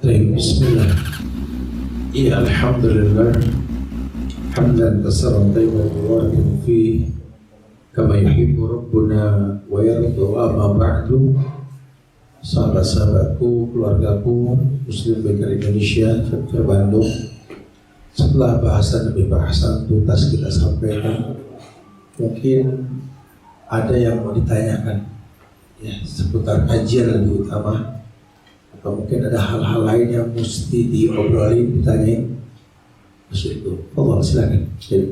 Bismillah. Ya alhamdulillah. Hamdan katsiran tayyiban mubarakan fihi kama yuhibbu rabbuna wa yarda. Amma ba'du. Sahabat-sahabatku, keluargaku, Muslim Baker Indonesia, Jogja Bandung. Setelah bahasan demi bahasan tuntas kita sampaikan, mungkin ada yang mau ditanyakan ya seputar kajian lebih utama, atau mungkin ada hal-hal lain yang mesti diobrolin, ditanyain. Maksud itu, Allah silakan. Saya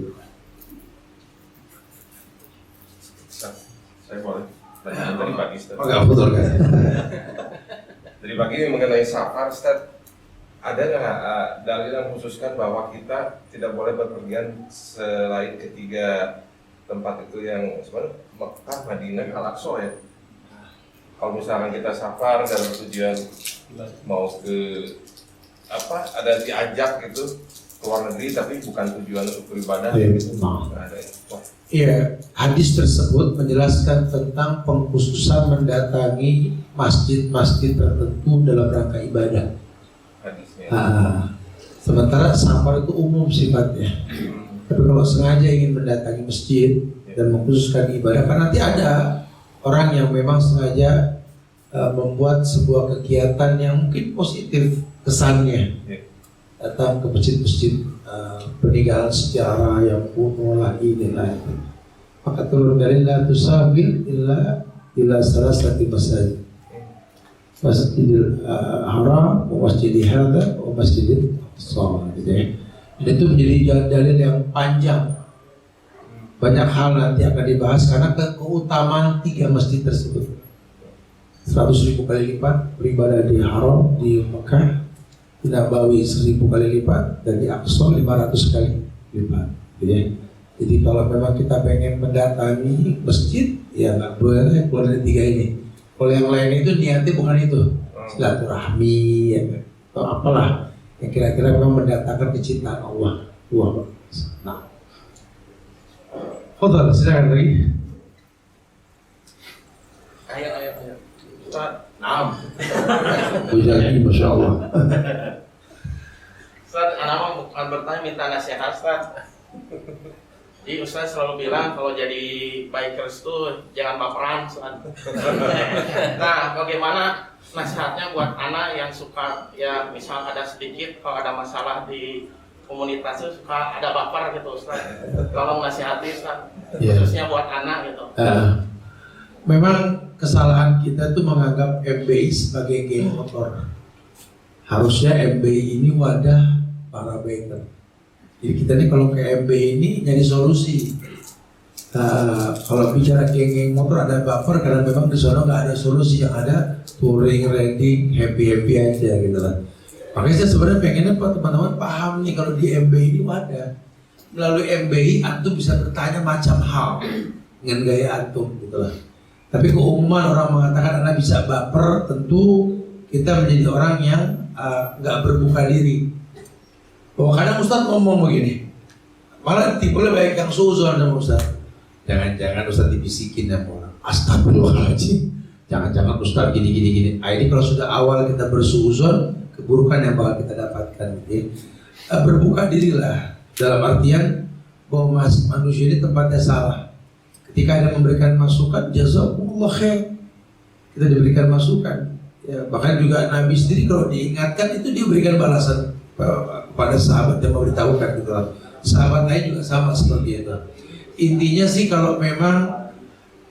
boleh tanya dari pagi, Ustaz. Enggak betul kan? Dari pagi mengenai safar, Ustaz, ada nggak dalil yang khususkan bahwa kita tidak boleh berpergian selain ketiga tempat itu yang sebenarnya Mekah, Madinah, Al-Aqsa ya? Kalau misalkan kita safar dalam tujuan mau ke ada diajak gitu ke luar negeri tapi bukan tujuan untuk beribadah gitu. Iya, hadis tersebut menjelaskan tentang pengkhususan mendatangi masjid-masjid tertentu dalam rangka ibadah. Hadisnya. Sementara safar itu umum sifatnya. Tapi kalau sengaja ingin mendatangi masjid dan mengkhususkan ibadah, kan nanti ada orang yang memang sengaja membuat sebuah kegiatan yang mungkin positif kesannya, datang ke masjid-masjid peninggalan sejarah yang kuno lagi dan lain. Maka turun dari la tusafir illa salasati masajid, Masjidil Haram, Masjidil Hadza, Masjidil Aqsa, gitu ya. Dan itu menjadi dalil yang panjang. Banyak hal nanti akan dibahas karena keutamaan tiga masjid tersebut. 100.000 kali lipat beribadah di Haram, di Mekah, di Nabawi 1.000 kali lipat, dan di Aqsa 500 kali lipat, gitu ya. Jadi kalau memang kita pengen mendatangi masjid, ya nggak boleh keluar dari tiga ini. Kalau yang lain itu niatnya bukan itu, silaturahmi ya, atau apalah yang kira-kira memang mendatangkan kecintaan Allah. Nah, Fadhal, silakan lagi. Ayo. Ustaz, naam. Bujaki, Masya Allah. Ustaz, anak bukan bertanya, minta nasihat Ustaz. Jadi Ustaz selalu bilang kalau jadi bikers tuh jangan baperan, Ustaz. Nah, bagaimana nasihatnya buat anak yang suka ya misal ada sedikit kalau ada masalah di komunitas itu suka ada baper gitu, Ustaz. Tolong nasihati, Ustaz. Khususnya buat anak gitu. Memang kesalahan kita tuh menganggap MBI sebagai geng motor. Harusnya MBI ini wadah para biker. Jadi kita nih kalau ke MBI ini nyari solusi. Kalau bicara geng motor ada baper karena memang di sana nggak ada solusi, yang ada touring, riding, happy aja gitu lah. Makanya saya sebenarnya pengennya teman-teman paham nih kalau di MBI ini wadah. Melalui MBI antum bisa bertanya macam hal dengan gaya antum gitu lah. Tapi keumuman orang mengatakan Anda bisa baper, tentu kita menjadi orang yang nggak berbuka diri. Bahwa kadang Ustaz ngomong begini, malah tipenya baik yang suzon sama Ustaz. Jangan Ustaz dibisikin sama orang. Astagfirullahaladzim. Jangan Ustaz gini. Ini kalau sudah awal kita bersuzon, keburukan yang bakal kita dapatkan. Gitu. Berbuka dirilah dalam artian bahwa manusia ini tempatnya salah. Ketika ada memberikan masukan, jazakumullah khair, kita diberikan masukan. Ya, bahkan juga Nabi sendiri kalau diingatkan itu dia berikan balasan pada sahabat yang memberitahukan gitu. Sahabat lain juga sama seperti itu. Intinya sih kalau memang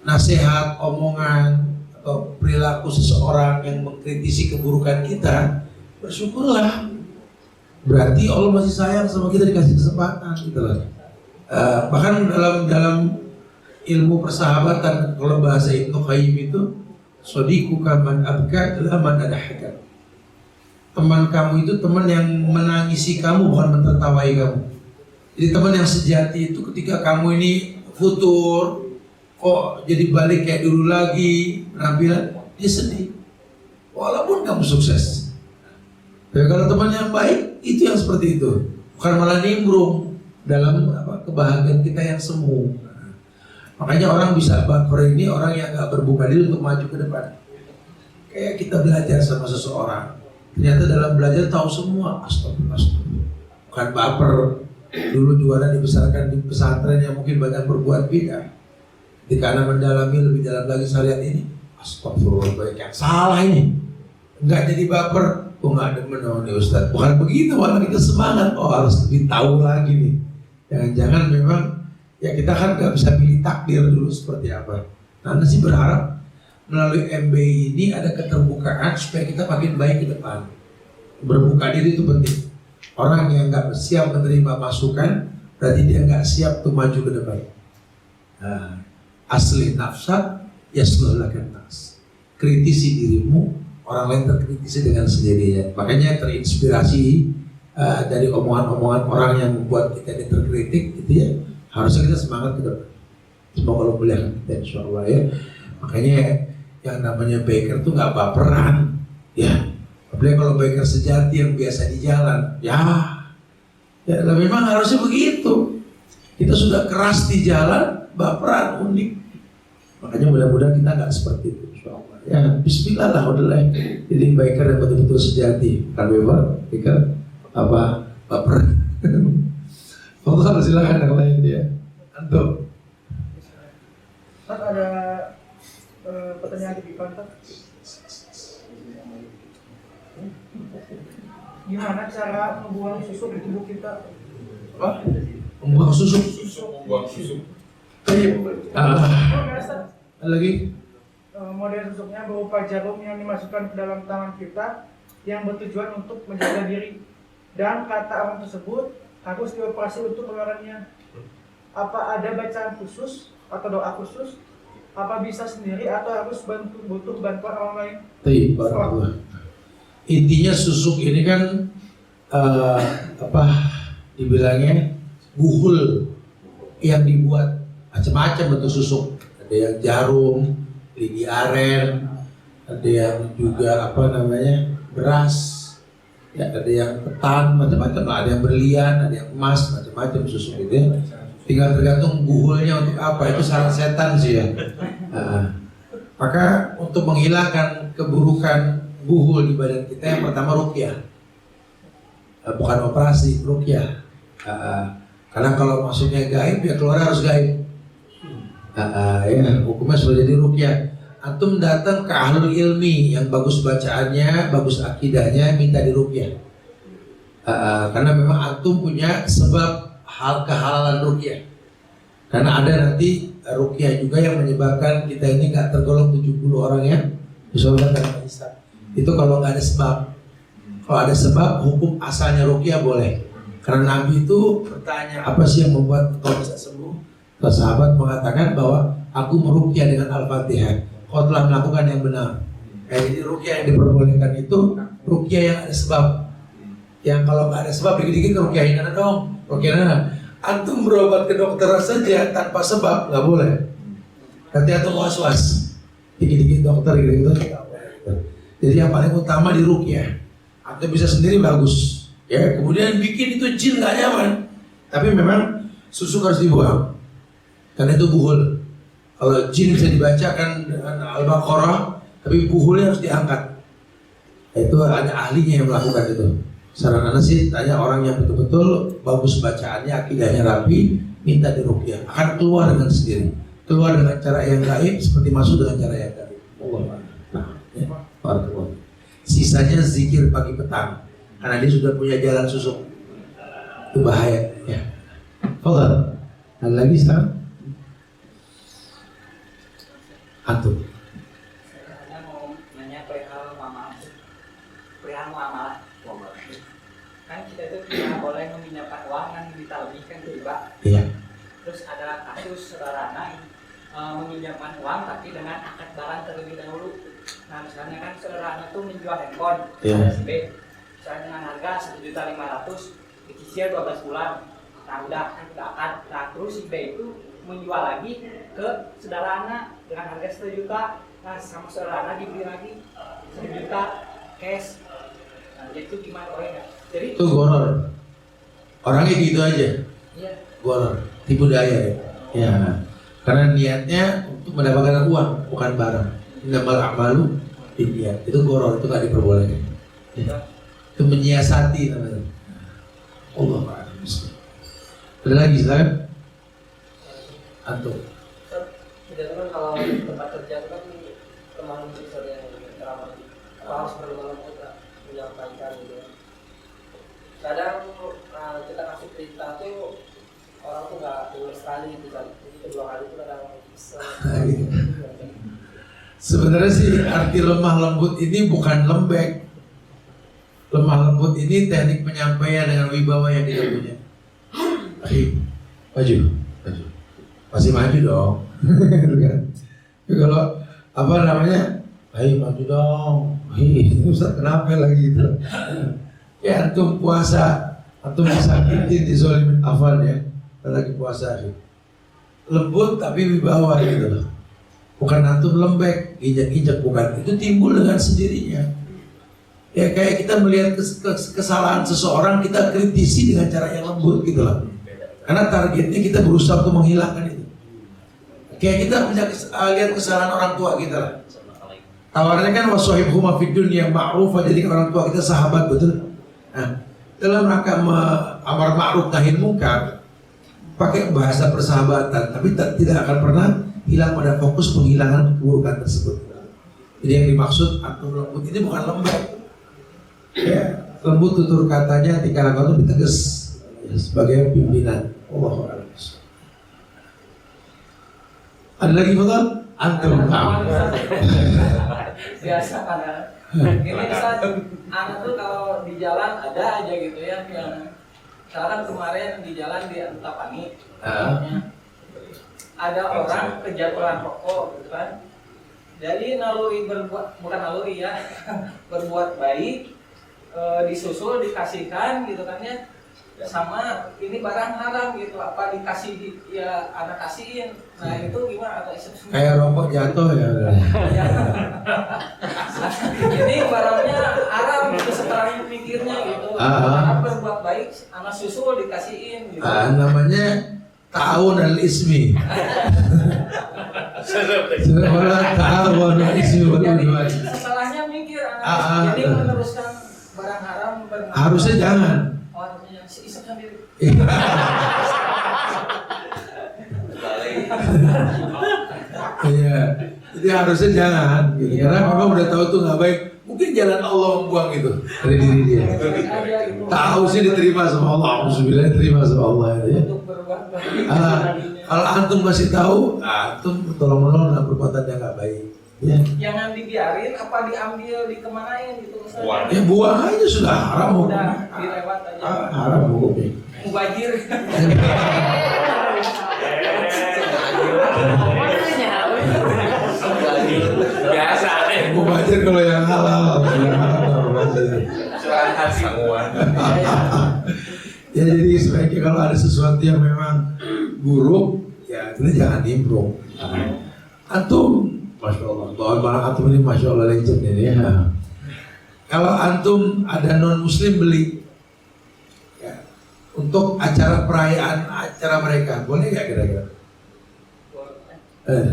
nasihat, omongan atau perilaku seseorang yang mengkritisi keburukan kita, bersyukurlah. Berarti Allah masih sayang sama kita, dikasih kesempatan gitu lah. Bahkan dalam ilmu persahabatan, kalau bahasa Ibnu Qayyim itu sadiquka man abka la man adahaka. Teman kamu itu teman yang menangisi kamu, bukan mentertawai kamu. Jadi teman yang sejati itu ketika kamu ini futur, kok jadi balik kayak dulu lagi penampilan, dia sedih walaupun kamu sukses. Tapi kalau teman yang baik itu yang seperti itu, bukan malah nimbrung dalam kebahagiaan kita yang semu. Makanya orang bisa baper ini orang yang gak berbuka diri untuk maju ke depan. Kayak kita belajar sama seseorang, ternyata dalam belajar tahu semua. Astagfirullah. Bukan baper. Dulu juara dibesarkan di pesantren yang mungkin banyak berbuat bid'ah. Ketika anak mendalami lebih dalam lagi syariat ini, astagfirullah, banyak yang salah ini. Enggak jadi baper, enggak demen nih Ustaz. Bukan begitu, malah kita semangat. Oh, harus lebih tahu lagi nih. Jangan-jangan memang ya kita kan nggak bisa pilih takdir dulu seperti apa. Nah, sih berharap melalui MBI ini ada keterbukaan supaya kita makin baik ke depan. Berbuka diri itu penting. Orang yang nggak siap menerima masukan, berarti dia nggak siap untuk maju ke depan. Nah, asli nafsa yaslulakan nas. Kritisi dirimu, orang lain terkritisi dengan sendirinya. Makanya terinspirasi dari omongan-omongan orang yang membuat kita terkritik, gitu ya. Harusnya kita semangat ke depan. Semoga Allah muliakan kita, insya Allah ya. Makanya yang namanya biker tuh nggak baperan, ya. Apalagi kalau biker sejati yang biasa di jalan, ya memang harusnya begitu. Kita sudah keras di jalan, baperan, unik. Makanya mudah-mudahan kita nggak seperti itu, insya Allah. Ya, Bismillah lah, udah. Jadi biker yang betul-betul sejati, kan biker apa baper. Allah silakan yang lain dia. Antum. Kan ada pertanyaan di kontak. Gimana cara membuang susu di tubuh kita? Apa? Membuang susu. Buang susu. Lagi. Model susuknya berupa jarum yang dimasukkan ke dalam tangan kita yang bertujuan untuk menjaga diri. Dan kata orang tersebut harus dioperasi untuk pengeluarannya. Apa ada bacaan khusus atau doa khusus? Apa bisa sendiri atau harus butuh bantuan orang lain? Intinya susuk ini kan dibilangnya buhul yang dibuat macam-macam bentuk susuk. Ada yang jarum, lidi aren, ada yang juga beras, ya, ada yang ketan, macam-macam. Ada yang berlian, ada yang emas, macam-macam susuk itu. Ya. Tinggal tergantung buhulnya untuk apa, itu sarang setan sih ya. Maka untuk menghilangkan keburukan buhul di badan kita, yang pertama ruqyah. Bukan operasi, ruqyah. Karena kalau masuknya gaib, ya keluar harus gaib. Ya, hukumnya sudah jadi ruqyah. Antum datang ke ahlul ilmi yang bagus bacaannya, bagus akidahnya, minta di ruqyah. Karena memang antum punya sebab kehalalan ruqyah. Karena ada nanti ruqyah juga yang menyebabkan kita ini nggak tergolong 70 orang yang disolatkan karena hisab. Itu kalau nggak ada sebab. Kalau ada sebab, hukum asalnya ruqyah boleh. Karena Nabi itu bertanya, apa sih yang membuat kau bisa sembuh? Kalau sahabat mengatakan bahwa aku meruqyah dengan Al-Fatihah. Kau telah melakukan yang benar. Jadi ruqyah yang diperbolehkan itu ruqyah yang ada sebab. Yang kalau nggak ada sebab, dikit-dikit ruqyahin aja dong. Ruqyah antum berobat ke dokter saja tanpa sebab nggak boleh. Nanti antum was-was. Dikit-dikit dokter gitu. Jadi yang paling utama di ruqyah. Antum bisa sendiri bagus. Ya, kemudian bikin itu jin nggak nyaman. Tapi memang susu harus dibuang. Karena itu buhul. Kalau jin bisa dibacakan dengan Al-Baqarah, tapi buhulnya harus diangkat. Itu ada ahlinya yang melakukan itu. Saran anak sih tanya orang yang betul-betul bagus bacaannya, akidahnya rapi, minta diruqyah. Akan keluar dengan sendiri. Keluar dengan cara yang gaib seperti masuk dengan cara yang gaib. Allah. Sisanya zikir pagi petang. Karena dia sudah punya jalan susuk. Itu bahaya. Ya. Fadhal. Ada lagi sekarang? Antum. Saya mau nanya perihal muamalah. Kan kita itu tidak boleh meminjamkan uang yang kita lebihkan ke riba. Iya. Terus ada kasus saudara anak meminjamkan uang tapi dengan akad barang terlebih dahulu. Nah misalnya kan saudara anak itu menjual handphone pada si B, misalnya dengan harga 1.500.000 dicicil 12 bulan. Nah udah akad. Nah terus si B itu menjual lagi ke saudara anak dengan harga 1 juta. Nah sama saudara anak dibeli lagi 1 juta cash. Nah jadi itu gimana boleh nggak? Jadi Itu goror. Orangnya gitu aja. iya. Goror, tipu daya ya. Ya. Karena niatnya untuk mendapatkan uang, bukan barang. Innamal a'malu binniyat. Itu goror, itu nggak diperbolehkan. Itu menyiasati namanya. Allah a'lam. Ada lagi silakan. Antum. Tidak kan kalau tempat kerja itu kan teman bisa yang ceramah harus bermalam kita menyampaikan gitu ya. Kadang kita kasih perintah tuh orang tuh nggak dengar sekali gitu kan. Jadi kedua kali itu kadang bisa. Sebenarnya sih arti lemah lembut ini bukan lembek. Lemah lembut ini teknik penyampaian dengan wibawa yang dia punya. Maju. Masih maju dong. Tapi kalau apa namanya? Ayo maju dong. Ustaz kenapa lagi gitu? Ya antum puasa, antum disakitin, dizolimin afal ya. Lagi puasa sih. Lembut tapi wibawa gitu loh. Bukan antum lembek, injak-injak, bukan. Itu timbul dengan sendirinya. Ya kayak kita melihat kesalahan seseorang, kita kritisi dengan cara yang lembut gitu loh. Karena targetnya kita berusaha untuk menghilangkan itu. Kayak kita lihat kesalahan orang tua kita lah. Tawarannya kan wasahibhuma fid dunya ma'rufah, jadi orang tua kita sahabat, betul. Nah, dalam rangka amar ma'ruf nahi munkar pakai bahasa persahabatan, tapi tidak akan pernah hilang pada fokus penghilangan keburukan tersebut. Jadi yang dimaksud atur lembut ini bukan lembek. Ya, lembut tutur katanya, tingkah laku lebih tegas ya, sebagai pimpinan. Allahu a'lam. Ada lagi betul? Antum. Biasa pada ini saat anak tuh kalau di jalan ada aja gitu ya yang misalkan kemarin di jalan di Antapani ada orang kejatuhan rokok gitu kan, jadi naluri bukan naluri ya berbuat baik, disusul dikasihkan gitu kan ya, sama ini barang haram gitu, apa dikasih ya anak kasihin, nah itu gimana atau kayak rokok jatuh ya. Ini barangnya haram gitu setelah mikirnya gitu, anak berbuat baik anak susul dikasihin gitu. Namanya ta'awun al-ismi. Ta'awun al-ismi wal udwan. Setelahnya mikir anak, jadi meneruskan barang haram. Harusnya jangan. Oh, harusnya si isep sendiri. Iya, jadi harusnya jangan gitu. Karena memang udah tahu tuh nggak baik. Mungkin jalan Allah membuang itu dari diri dia. Tahu sih diterima sama Allah, alhamdulillah diterima sama Allah itu ya. Untuk berbuat baik. Kalau antum masih tahu, antum tolong menolong dalam perbuatan yang nggak baik. Ya. Jangan dibiarin, apa diambil, dikemanain gitu. Ya buang aja sudah haram hukumnya. Udah dilewat aja. Haram hukumnya. Mubajir. Biasa Mubazir kalau yang halal, yang haram nggak mubazir. Ya jadi sebaiknya kalau ada sesuatu yang memang buruk, ya kita jangan nimbrung. Antum, masya Allah, bawaan barang antum ini masya Allah legend ini ya. Kalau antum ada non muslim beli, ya, untuk acara perayaan acara mereka, boleh nggak kira-kira?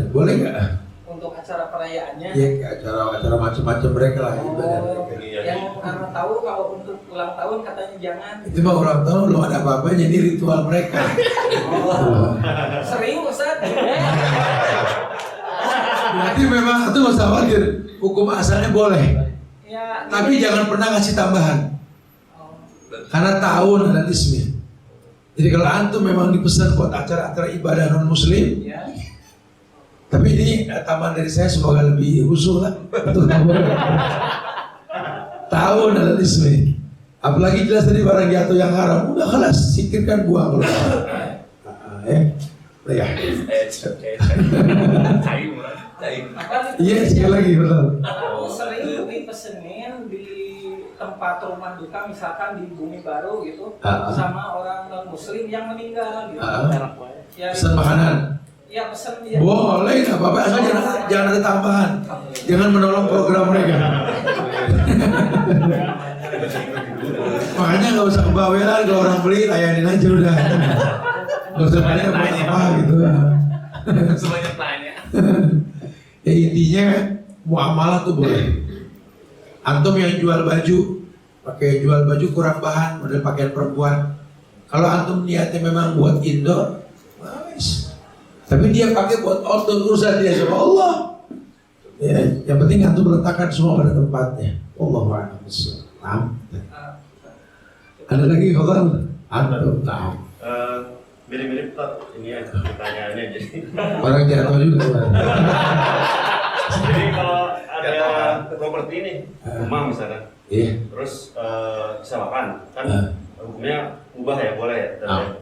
Boleh nggak? Untuk acara perayaannya. Iya, acara macam-macam mereka lah. Yang karena tahu kalau untuk ulang tahun katanya jangan. Itu mah ulang tahun belum ada apa-apa, jadi ritual mereka. Sering Ustaz. Berarti memang itu nggak usah khawatir, hukum asalnya boleh. Ya, Tapi jangan pernah ngasih tambahan, karena tahun ada ismi. Jadi kalau antum memang dipesan buat acara-acara ibadah non muslim, ya. tapi ini tambahan dari saya semoga lebih khusus lah untuk tahun ada ismi. Apalagi jelas tadi barang jatuh yang haram, udah kelas sikirkan buang kalau ya. Iya sekali lagi betul. Aku sering dipesenin di tempat rumah duka misalkan di Bumi Baru gitu sama orang non muslim yang meninggal gitu. Ya, Pesan makanan. ya pesen dia. Boleh nggak apa-apa, asal jangan ada tambahan. Jangan menolong program mereka. Makanya nggak usah kebawelan kalau orang beli, layanin aja udah. Nggak usah banyak apa gitu. Sebanyak tanya. Ya intinya muamalah tuh boleh. Antum yang jual baju pakai jual baju kurang bahan, model pakaian perempuan. Kalau antum niatnya memang buat indoor, nice. Tapi dia pakai buat outdoor, urusan dia sama Allah. Ya, yang penting antum meletakkan semua pada tempatnya. Allahu a'lam. Ada lagi kalau antum tahu. Mirip-mirip Pak, ini ya pertanyaannya jadi. Orang jatuh juga. Jadi kalau ada properti nih, rumah misalkan, Iya. terus disewakan, kan hukumnya ubah ya, boleh ya? Nah,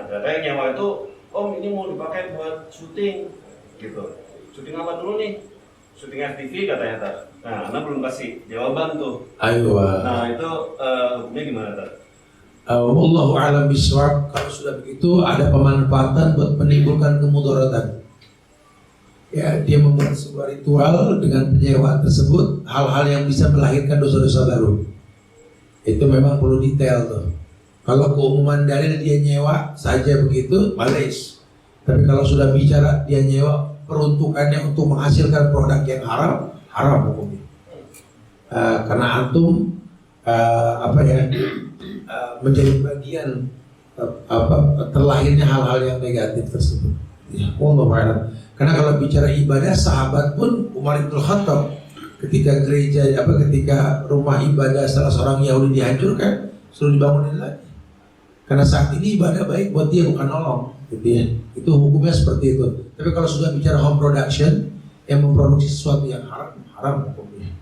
ternyata yang nyewa itu, om ini mau dipakai buat syuting, gitu. Syuting apa dulu nih? Syuting FTV katanya tak. Nah, Anda belum kasih jawaban tuh. Ayo. Nah itu hukumnya gimana tak? Wallahu a'lam bishawab. Kalau sudah begitu ada pemanfaatan buat menimbulkan kemudaratan. Ya, dia membuat sebuah ritual dengan penyewaan tersebut, hal-hal yang bisa melahirkan dosa-dosa baru. Itu memang perlu detail tuh. Kalau keumuman dalil dia nyewa saja begitu, malis. Tapi kalau sudah bicara dia nyewa peruntukannya untuk menghasilkan produk yang haram, haram hukumnya. Karena antum menjadi bagian terlahirnya hal-hal yang negatif tersebut. Ya, wallahu a'lam. Karena kalau bicara ibadah, sahabat pun Umar bin Khattab ketika ketika rumah ibadah salah seorang Yahudi dihancurkan, suruh dibangunin lagi. Karena saat ini ibadah baik buat dia, bukan nolong, gitu ya. Itu hukumnya seperti itu. Tapi kalau sudah bicara home production yang memproduksi sesuatu yang haram, haram hukumnya.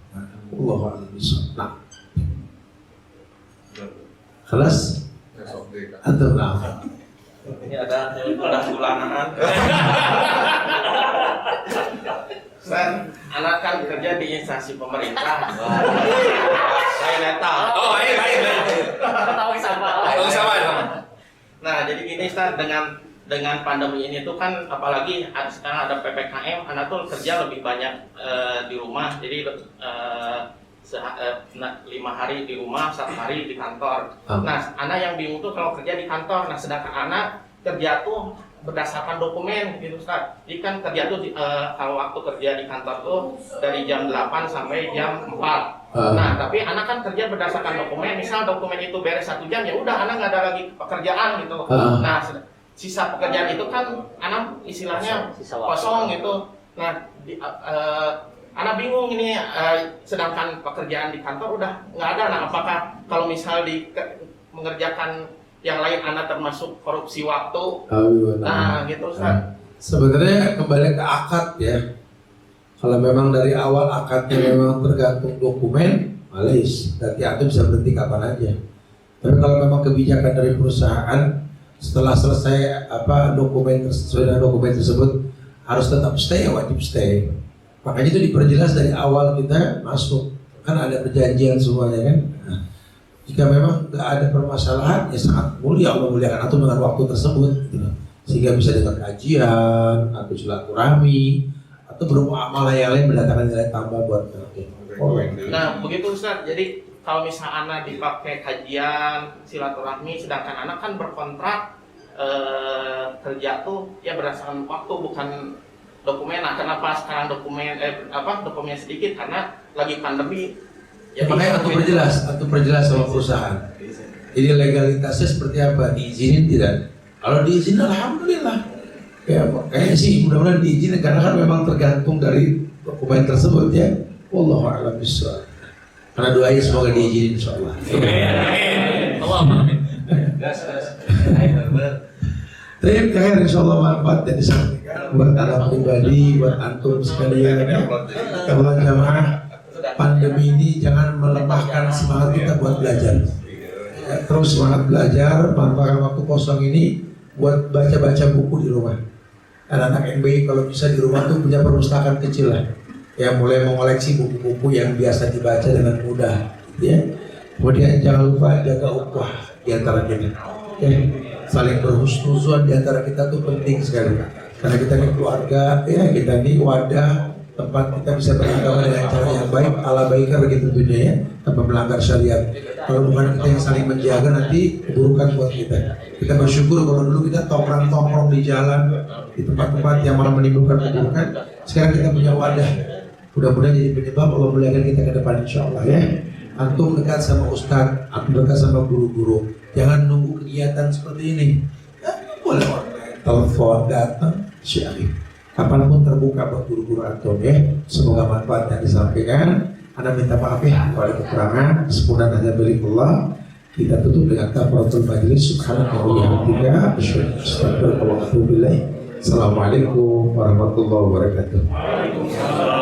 Wallahu a'lam bishawab. Nah, kelas antum lah. Ini ada bulanaan. Anak kan kerja di instansi pemerintah. Saya netral. Oh, baik. Tahu sama. Nah, jadi gini Ustaz, dengan pandemi ini tuh kan apalagi sekarang ada PPKM, anak tuh kerja lebih banyak di rumah. Jadi 5 hari di rumah, 1 hari di kantor. Nah, anak yang bingung tuh kalau kerja di kantor, nah sedangkan anak kerja tuh berdasarkan dokumen gitu Ustaz. Jadi kan kerja tuh kalau waktu kerja di kantor tuh dari jam 8 sampai jam 4. Nah, tapi anak kan kerja berdasarkan dokumen. Misal dokumen itu beres 1 jam, ya udah anak nggak ada lagi pekerjaan gitu. Nah, sisa pekerjaan itu kan anak istilahnya kosong gitu. Nah, anak bingung ini, sedangkan pekerjaan di kantor udah nggak ada. Nah, apakah kalau misal mengerjakan yang lain anak termasuk korupsi waktu? Nah, gitu Ustaz. Sebenarnya kembali ke akad ya. Kalau memang dari awal akadnya memang tergantung dokumen, malis. Berarti antum bisa berhenti kapan aja. Tapi kalau memang kebijakan dari perusahaan setelah selesai dokumen tersebut harus tetap stay, wajib stay. Makanya itu diperjelas dari awal kita masuk, kan ada perjanjian semuanya kan. Nah, jika memang nggak ada permasalahan, ya sangat mulia Allah muliakan antum dengan waktu tersebut, gitu. Sehingga bisa dengan kajian, atau silaturahmi, atau bermuamalah yang lain mendatangkan nilai tambah buat Nah, begitu Ustaz. Jadi kalau misalnya anak dipakai kajian, silaturahmi, sedangkan anak kan berkontrak kerja tuh ya berdasarkan waktu, bukan dokumen. Nah, kenapa sekarang dokumen sedikit? Karena lagi pandemi. Ya, makanya antum perjelas sama perusahaan. Jadi legalitasnya seperti apa? Diizinin tidak? Kalau diizinin, alhamdulillah. Ya, kayaknya sih mudah-mudahan diizinin karena kan memang tergantung dari dokumen tersebut ya. Wallahu a'lam bishawab. Karena doanya semoga diizinin insyaallah. Tapi akhir insyaallah manfaat yang disampaikan buat anak pribadi, buat antum sekalian. Kalau jamaah pandemi ini jangan melemahkan semangat kita buat belajar. Ya, terus semangat belajar, manfaatkan waktu kosong ini buat baca-baca buku di rumah. Anak-anak MBI kalau bisa di rumah tuh punya perpustakaan kecil lah, yang mulai mengoleksi buku-buku yang biasa dibaca dengan mudah, ya. Kemudian jangan lupa jaga ukhuwah di antara kita, ya. Saling berhusnuzon di antara kita tuh penting sekali, karena kita ini keluarga, ya, kita ini wadah tempat kita bisa beragama dengan cara yang baik, ala baiknya begitu tentunya ya, tanpa melanggar syariat. Kalau bukan kita yang saling menjaga, nanti keburukan buat kita. Kita bersyukur kalau dulu kita tongkrong di jalan, di tempat-tempat yang malah menimbulkan keburukan. Sekarang kita punya wadah. Mudah-mudahan jadi penyebab Allah muliakan kita ke depan insyaallah ya. Antum dekat sama ustadz, antum dekat sama guru-guru. Jangan nunggu kegiatan seperti ini. Ya, boleh online, telepon, datang, sharing. Kapanpun terbuka buat guru-guru antum ya. Semoga manfaat yang disampaikan. Anda minta maaf ya kalau ada kekurangan. Semoga hanya milik Allah. Kita tutup dengan kafaratul majlis. Subhanallah wa bihamdihi, asyhadu an la ilaha illa anta, astaghfiruka wa atubu ilaik. Assalamualaikum warahmatullahi wabarakatuh.